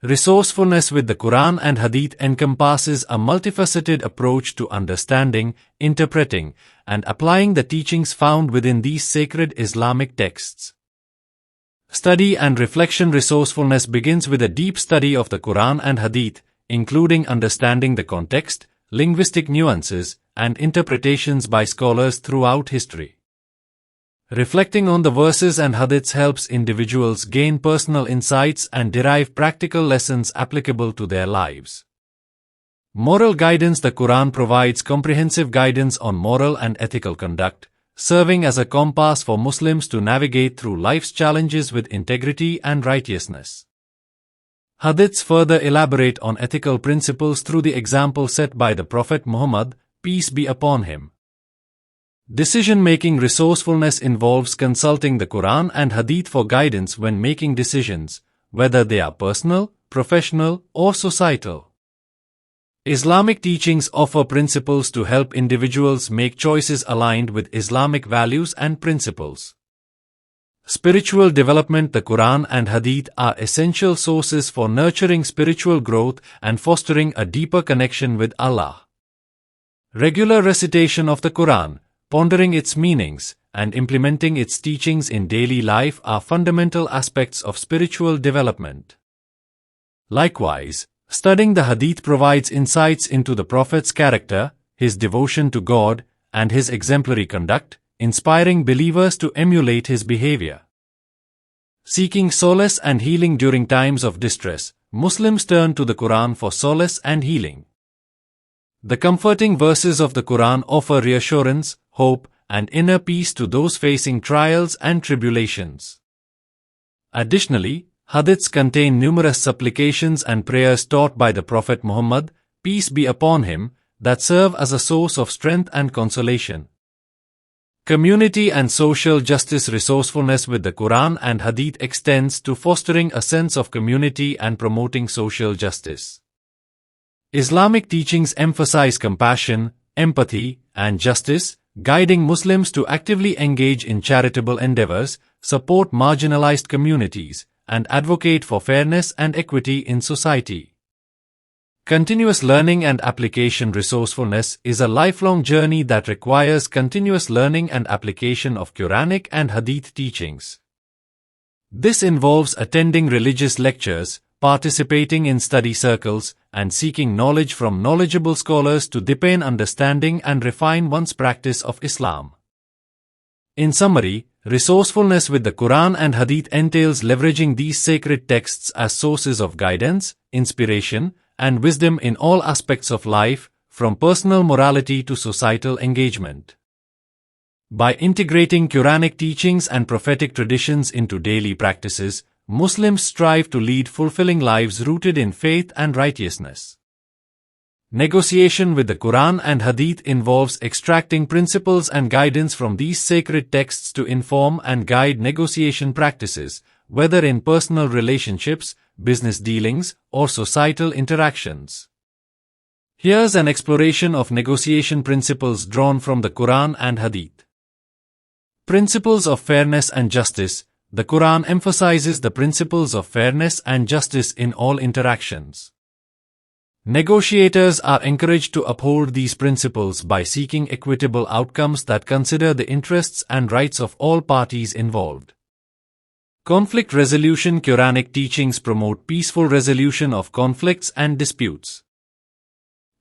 Resourcefulness with the Quran and Hadith encompasses a multifaceted approach to understanding, interpreting, and applying the teachings found within these sacred Islamic texts. Study and reflection. Resourcefulness begins with a deep study of the Quran and Hadith, including understanding the context, linguistic nuances, and interpretations by scholars throughout history. Reflecting on the verses and hadiths helps individuals gain personal insights and derive practical lessons applicable to their lives. Moral guidance. The Quran provides comprehensive guidance on moral and ethical conduct, serving as a compass for Muslims to navigate through life's challenges with integrity and righteousness. Hadiths further elaborate on ethical principles through the example set by the Prophet Muhammad, peace be upon him. Decision-making. Resourcefulness involves consulting the Quran and Hadith for guidance when making decisions, whether they are personal, professional, or societal. Islamic teachings offer principles to help individuals make choices aligned with Islamic values and principles. Spiritual development. The Quran and Hadith are essential sources for nurturing spiritual growth and fostering a deeper connection with Allah. Regular recitation of the Quran, pondering its meanings, and implementing its teachings in daily life are fundamental aspects of spiritual development. Likewise, studying the Hadith provides insights into the Prophet's character, his devotion to God, and his exemplary conduct, inspiring believers to emulate his behavior. Seeking solace and healing. During times of distress, Muslims turn to the Quran for solace and healing. The comforting verses of the Quran offer reassurance, hope, and inner peace to those facing trials and tribulations. Additionally, hadiths contain numerous supplications and prayers taught by the Prophet Muhammad, peace be upon him, that serve as a source of strength and consolation. Community and social justice. Resourcefulness with the Quran and Hadith extends to fostering a sense of community and promoting social justice. Islamic teachings emphasize compassion, empathy, and justice, guiding Muslims to actively engage in charitable endeavors, support marginalized communities, and advocate for fairness and equity in society. Continuous learning and application. Resourcefulness is a lifelong journey that requires continuous learning and application of Quranic and Hadith teachings. This involves attending religious lectures, participating in study circles, and seeking knowledge from knowledgeable scholars to deepen understanding and refine one's practice of Islam. In summary, resourcefulness with the Quran and Hadith entails leveraging these sacred texts as sources of guidance, inspiration, and wisdom in all aspects of life, from personal morality to societal engagement. By integrating Quranic teachings and prophetic traditions into daily practices, Muslims strive to lead fulfilling lives rooted in faith and righteousness. Negotiation with the Quran and Hadith involves extracting principles and guidance from these sacred texts to inform and guide negotiation practices, whether in personal relationships, business dealings, or societal interactions. Here's an exploration of negotiation principles drawn from the Quran and Hadith. Principles of fairness and justice. The Quran emphasizes the principles of fairness and justice in all interactions. Negotiators are encouraged to uphold these principles by seeking equitable outcomes that consider the interests and rights of all parties involved. Conflict resolution. Quranic teachings promote peaceful resolution of conflicts and disputes.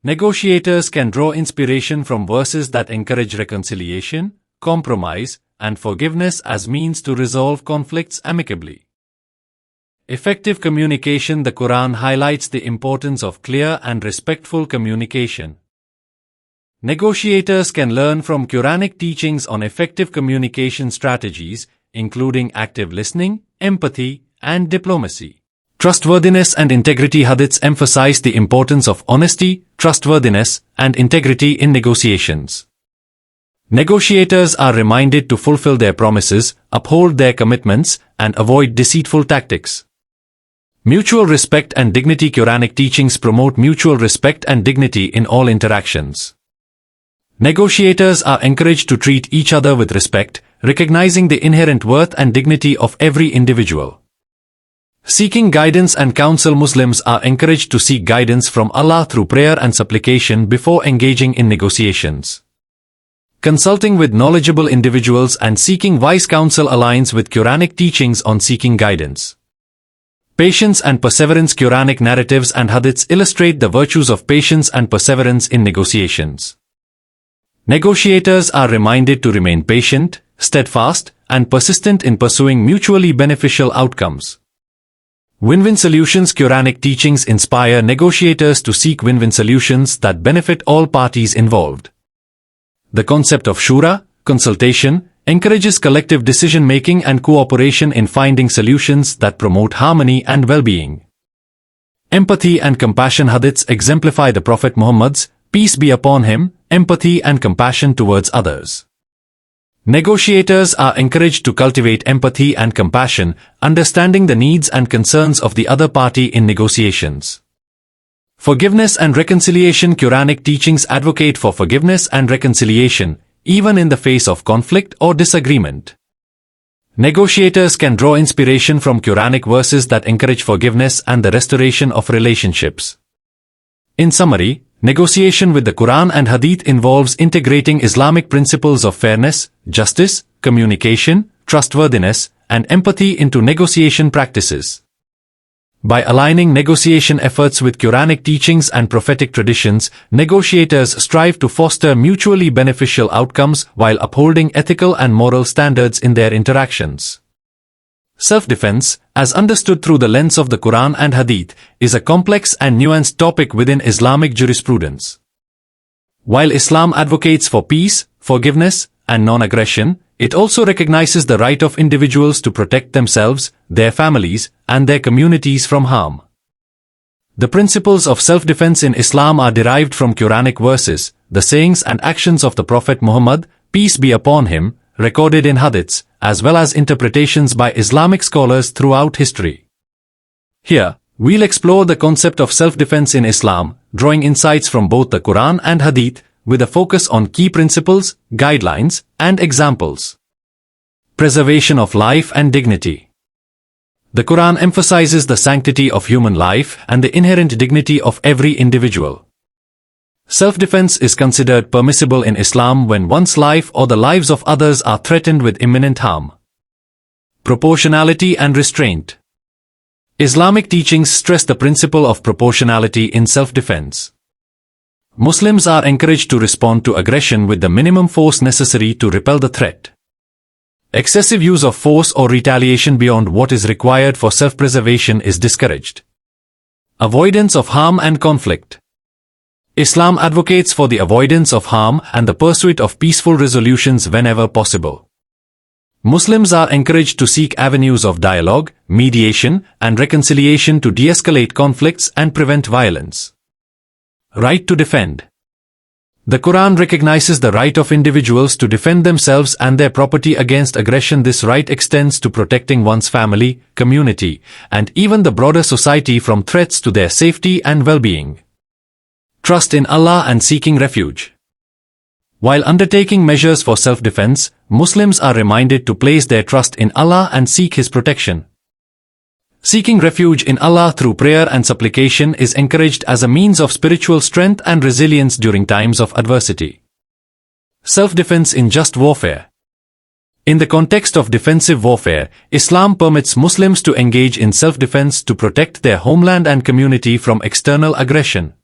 Negotiators can draw inspiration from verses that encourage reconciliation, compromise, and forgiveness as means to resolve conflicts amicably. Effective communication. The Quran highlights the importance of clear and respectful communication. Negotiators can learn from Quranic teachings on effective communication strategies, including active listening, empathy, and diplomacy. Trustworthiness and integrity. Hadiths emphasize the importance of honesty, trustworthiness, and integrity in negotiations. Negotiators are reminded to fulfill their promises, uphold their commitments, and avoid deceitful tactics. Mutual respect and dignity. Quranic teachings promote mutual respect and dignity in all interactions. Negotiators are encouraged to treat each other with respect, recognizing the inherent worth and dignity of every individual. Seeking guidance and counsel. Muslims are encouraged to seek guidance from Allah through prayer and supplication before engaging in negotiations. Consulting with knowledgeable individuals and seeking wise counsel aligns with Quranic teachings on seeking guidance. Patience and perseverance. Quranic narratives and hadiths illustrate the virtues of patience and perseverance in negotiations. Negotiators are reminded to remain patient, steadfast, and persistent in pursuing mutually beneficial outcomes. Win-win solutions. Quranic teachings inspire negotiators to seek win-win solutions that benefit all parties involved. The concept of shura, consultation, encourages collective decision-making and cooperation in finding solutions that promote harmony and well-being. Empathy and compassion. Hadiths exemplify the Prophet Muhammad's, peace be upon him, empathy and compassion towards others. Negotiators are encouraged to cultivate empathy and compassion, understanding the needs and concerns of the other party in negotiations. Forgiveness and reconciliation. Quranic teachings advocate for forgiveness and reconciliation, even in the face of conflict or disagreement. Negotiators can draw inspiration from Quranic verses that encourage forgiveness and the restoration of relationships. In summary, negotiation with the Quran and Hadith involves integrating Islamic principles of fairness, justice, communication, trustworthiness, and empathy into negotiation practices. By aligning negotiation efforts with Quranic teachings and prophetic traditions, negotiators strive to foster mutually beneficial outcomes while upholding ethical and moral standards in their interactions. Self-defense, as understood through the lens of the Quran and Hadith, is a complex and nuanced topic within Islamic jurisprudence. While Islam advocates for peace, forgiveness, and non-aggression, it also recognizes the right of individuals to protect themselves, their families, and their communities from harm. The principles of self-defense in Islam are derived from Quranic verses, the sayings and actions of the Prophet Muhammad, peace be upon him, recorded in hadiths, as well as interpretations by Islamic scholars throughout history. Here, we'll explore the concept of self-defense in Islam, drawing insights from both the Quran and Hadith, with a focus on key principles, guidelines, and examples. Preservation of life and dignity. The Quran emphasizes the sanctity of human life and the inherent dignity of every individual. Self-defense is considered permissible in Islam when one's life or the lives of others are threatened with imminent harm. Proportionality and restraint. Islamic teachings stress the principle of proportionality in self-defense. Muslims are encouraged to respond to aggression with the minimum force necessary to repel the threat. Excessive use of force or retaliation beyond what is required for self-preservation is discouraged. Avoidance of harm and conflict. Islam advocates for the avoidance of harm and the pursuit of peaceful resolutions whenever possible. Muslims are encouraged to seek avenues of dialogue, mediation, and reconciliation to de-escalate conflicts and prevent violence. Right to defend. The Quran recognizes the right of individuals to defend themselves and their property against aggression. This right extends to protecting one's family, community, and even the broader society from threats to their safety and well-being. Trust in Allah and seeking refuge. While undertaking measures for self-defense, Muslims are reminded to place their trust in Allah and seek His protection. Seeking refuge in Allah through prayer and supplication is encouraged as a means of spiritual strength and resilience during times of adversity. Self-defense in just warfare. In the context of defensive warfare, Islam permits Muslims to engage in self-defense to protect their homeland and community from external aggression.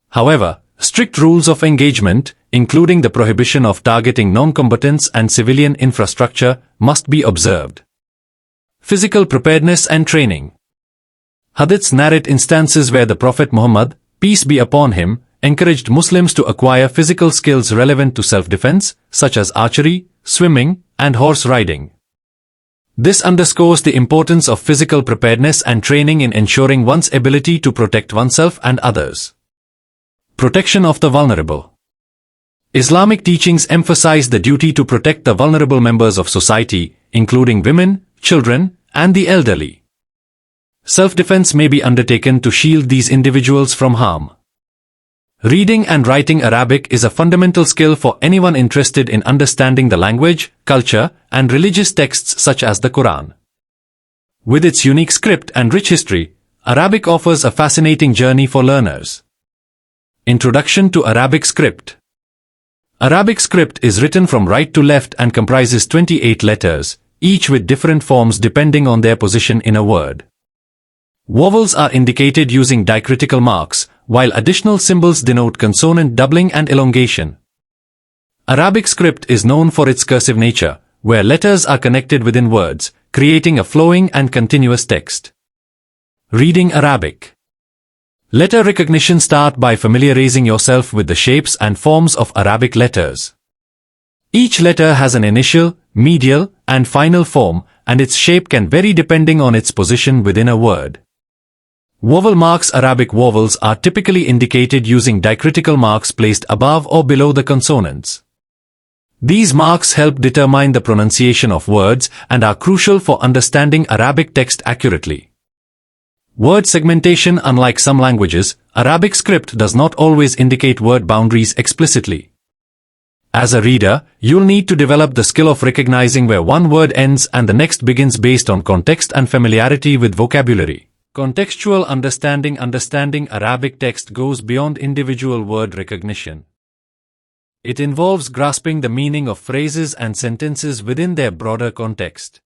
However, strict rules of engagement, including the prohibition of targeting non-combatants and civilian infrastructure, must be observed. Physical preparedness and training. Hadiths narrate instances where the Prophet Muhammad, peace be upon him, encouraged Muslims to acquire physical skills relevant to self-defense, such as archery, swimming, and horse riding. This underscores the importance of physical preparedness and training in ensuring one's ability to protect oneself and others. Protection of the vulnerable. Islamic teachings emphasize the duty to protect the vulnerable members of society, including women, children, and the elderly. Self-defense may be undertaken to shield these individuals from harm. Reading and writing Arabic is a fundamental skill for anyone interested in understanding the language, culture, and religious texts such as the Quran. With its unique script and rich history, Arabic offers a fascinating journey for learners. Introduction to Arabic script. Arabic script is written from right to left and comprises 28 letters, each with different forms depending on their position in a word. Vowels are indicated using diacritical marks, while additional symbols denote consonant doubling and elongation. Arabic script is known for its cursive nature, where letters are connected within words, creating a flowing and continuous text. Reading Arabic. Letter recognition. Start by familiarizing yourself with the shapes and forms of Arabic letters. Each letter has an initial, medial, and final form, and its shape can vary depending on its position within a word. Vowel marks. Arabic vowels are typically indicated using diacritical marks placed above or below the consonants. These marks help determine the pronunciation of words and are crucial for understanding Arabic text accurately. Word segmentation. Unlike some languages, Arabic script does not always indicate word boundaries explicitly. As a reader, you'll need to develop the skill of recognizing where one word ends and the next begins based on context and familiarity with vocabulary. Contextual understanding. Understanding Arabic text goes beyond individual word recognition. It involves grasping the meaning of phrases and sentences within their broader context.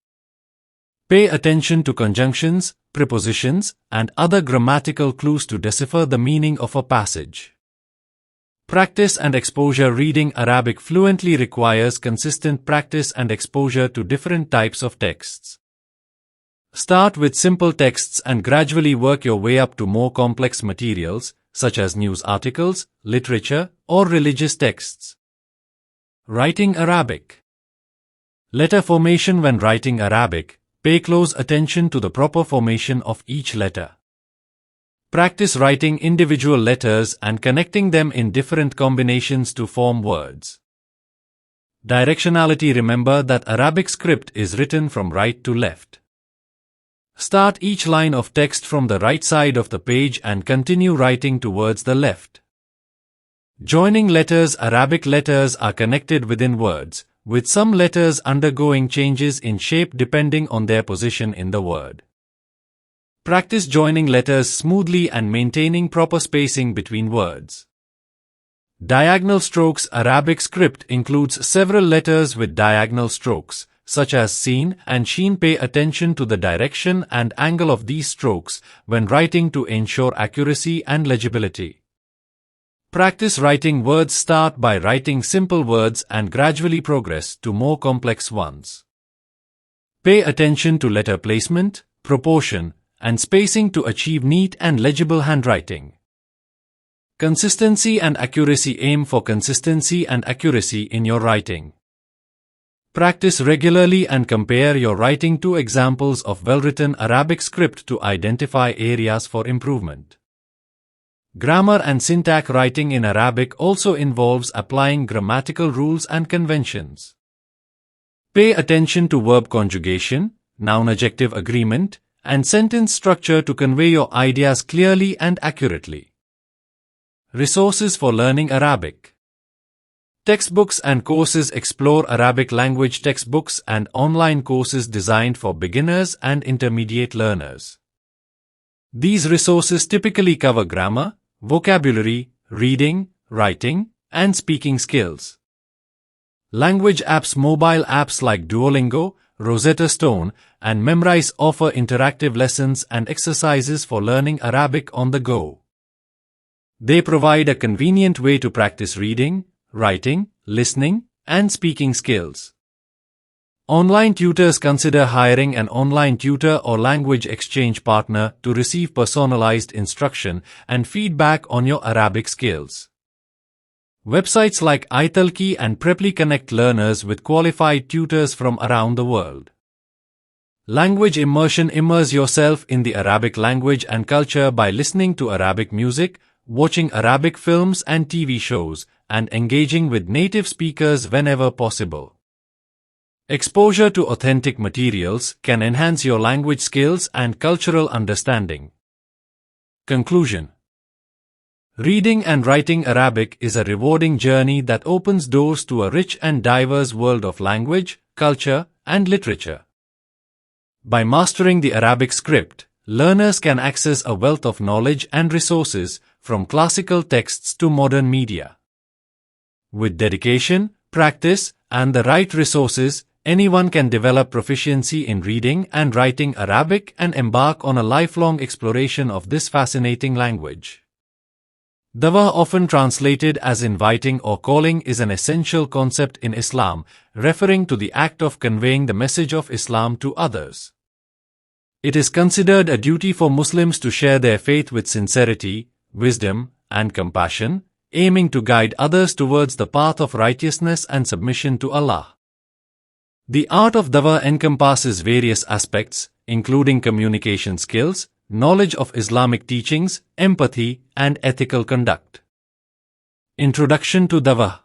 Pay attention to conjunctions, prepositions, and other grammatical clues to decipher the meaning of a passage. Practice and exposure. Reading Arabic fluently requires consistent practice and exposure to different types of texts. Start with simple texts and gradually work your way up to more complex materials, such as news articles, literature, or religious texts. Writing Arabic. Letter formation. When writing Arabic, pay close attention to the proper formation of each letter. Practice writing individual letters and connecting them in different combinations to form words. Directionality. Remember that Arabic script is written from right to left. Start each line of text from the right side of the page and continue writing towards the left. Joining letters. Arabic letters are connected within words, with some letters undergoing changes in shape depending on their position in the word. Practice joining letters smoothly and maintaining proper spacing between words. Diagonal strokes. Arabic script includes several letters with diagonal strokes, such as sin and sheen. Pay attention to the direction and angle of these strokes when writing to ensure accuracy and legibility. Practice writing words. Start by writing simple words and gradually progress to more complex ones. Pay attention to letter placement, proportion, and spacing to achieve neat and legible handwriting. Consistency and accuracy. Aim for consistency and accuracy in your writing. Practice regularly and compare your writing to examples of well-written Arabic script to identify areas for improvement. Grammar and syntax. Writing in Arabic also involves applying grammatical rules and conventions. Pay attention to verb conjugation, noun-adjective agreement, and sentence structure to convey your ideas clearly and accurately. Resources for learning Arabic. Textbooks and courses. Explore Arabic language textbooks and online courses designed for beginners and intermediate learners. These resources typically cover grammar, vocabulary, reading, writing, and speaking skills. Language apps. Mobile apps like Duolingo, Rosetta Stone, and Memrise offer interactive lessons and exercises for learning Arabic on the go. They provide a convenient way to practice reading, writing, listening, and speaking skills. Online tutors. Consider hiring an online tutor or language exchange partner to receive personalized instruction and feedback on your Arabic skills. Websites like italki and Preply connect learners with qualified tutors from around the world. Language immersion. Immerse yourself in the Arabic language and culture by listening to Arabic music, watching Arabic films and TV shows, and engaging with native speakers whenever possible. Exposure to authentic materials can enhance your language skills and cultural understanding. Conclusion. Reading and writing Arabic is a rewarding journey that opens doors to a rich and diverse world of language, culture, and literature. By mastering the Arabic script, learners can access a wealth of knowledge and resources, from classical texts to modern media. With dedication, practice, and the right resources, anyone can develop proficiency in reading and writing Arabic and embark on a lifelong exploration of this fascinating language. Dawah, often translated as inviting or calling, is an essential concept in Islam, referring to the act of conveying the message of Islam to others. It is considered a duty for Muslims to share their faith with sincerity, wisdom, and compassion, aiming to guide others towards the path of righteousness and submission to Allah. The art of Dawah encompasses various aspects, including communication skills, knowledge of Islamic teachings, empathy, and ethical conduct. Introduction to Dawah.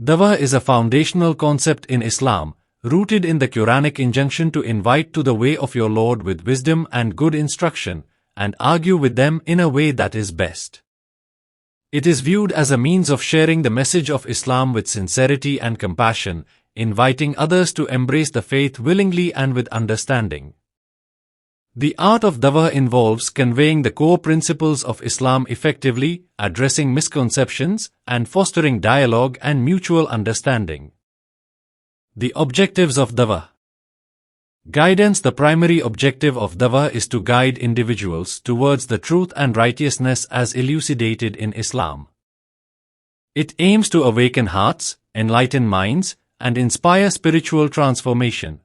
Dawah is a foundational concept in Islam, rooted in the Quranic injunction to invite to the way of your Lord with wisdom and good instruction, and argue with them in a way that is best. It is viewed as a means of sharing the message of Islam with sincerity and compassion, inviting others to embrace the faith willingly and with understanding. The art of Dawah involves conveying the core principles of Islam effectively, addressing misconceptions, and fostering dialogue and mutual understanding. The objectives of Dawah. Guidance. The primary objective of Dawah is to guide individuals towards the truth and righteousness as elucidated in Islam. It aims to awaken hearts, enlighten minds, and inspire spiritual transformation.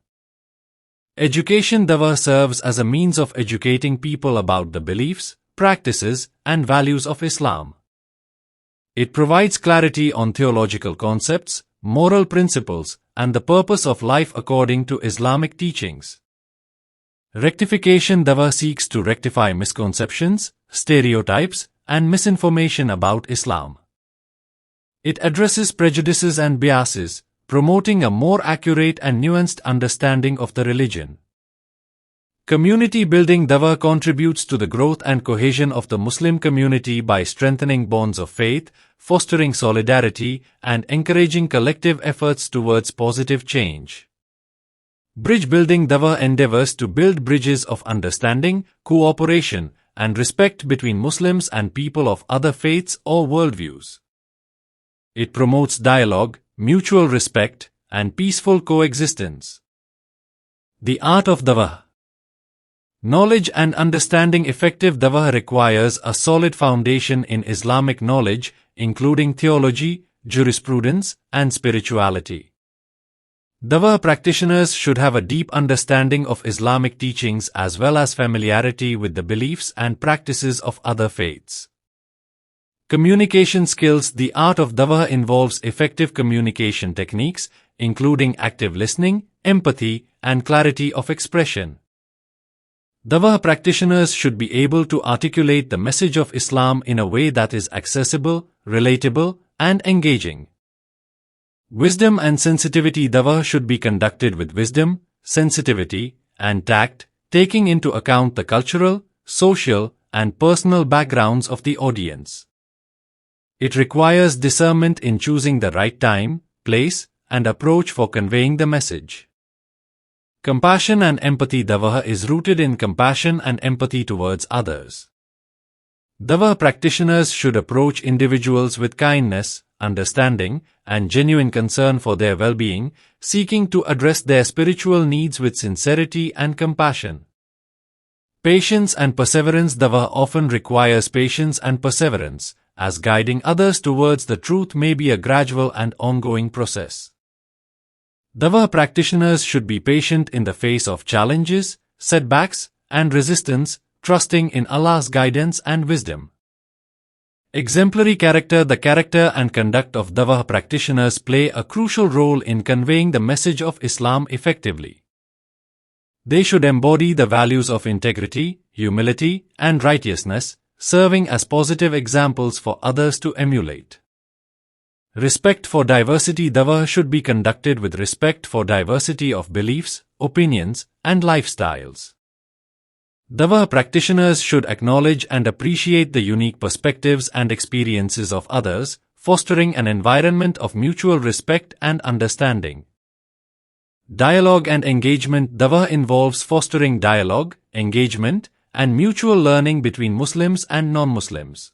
Education. Dawah serves as a means of educating people about the beliefs, practices, and values of Islam. It provides clarity on theological concepts, moral principles, and the purpose of life according to Islamic teachings. Rectification. Dawah seeks to rectify misconceptions, stereotypes, and misinformation about Islam. It addresses prejudices and biases, promoting a more accurate and nuanced understanding of the religion. Community building. Dawah contributes to the growth and cohesion of the Muslim community by strengthening bonds of faith, fostering solidarity, and encouraging collective efforts towards positive change. Bridge building. Dawah endeavors to build bridges of understanding, cooperation, and respect between Muslims and people of other faiths or worldviews. It promotes dialogue, mutual respect, and peaceful coexistence. The art of Dawah. Knowledge and understanding. Effective Dawah requires a solid foundation in Islamic knowledge, including theology, jurisprudence, and spirituality. Dawah practitioners should have a deep understanding of Islamic teachings as well as familiarity with the beliefs and practices of other faiths. Communication skills. The art of Dawah involves effective communication techniques, including active listening, empathy, and clarity of expression. Dawah practitioners should be able to articulate the message of Islam in a way that is accessible, relatable, and engaging. Wisdom and sensitivity. Dawah should be conducted with wisdom, sensitivity, and tact, taking into account the cultural, social, and personal backgrounds of the audience. It requires discernment in choosing the right time, place, and approach for conveying the message. Compassion and empathy. Dawah is rooted in compassion and empathy towards others. Dawah practitioners should approach individuals with kindness, understanding, and genuine concern for their well-being, seeking to address their spiritual needs with sincerity and compassion. Patience and perseverance. Dawah often requires patience and perseverance, as guiding others towards the truth may be a gradual and ongoing process. Dawah practitioners should be patient in the face of challenges, setbacks, and resistance, trusting in Allah's guidance and wisdom. Exemplary character. The character and conduct of Dawah practitioners play a crucial role in conveying the message of Islam effectively. They should embody the values of integrity, humility, and righteousness, serving as positive examples for others to emulate. Respect for diversity. Dawah should be conducted with respect for diversity of beliefs, opinions, and lifestyles. Dawah practitioners should acknowledge and appreciate the unique perspectives and experiences of others, fostering an environment of mutual respect and understanding. Dialogue and engagement. Dawah involves fostering dialogue, engagement, and mutual learning between Muslims and non-Muslims.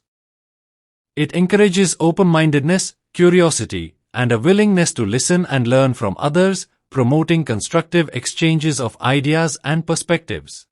It encourages open-mindedness, curiosity, and a willingness to listen and learn from others, promoting constructive exchanges of ideas and perspectives.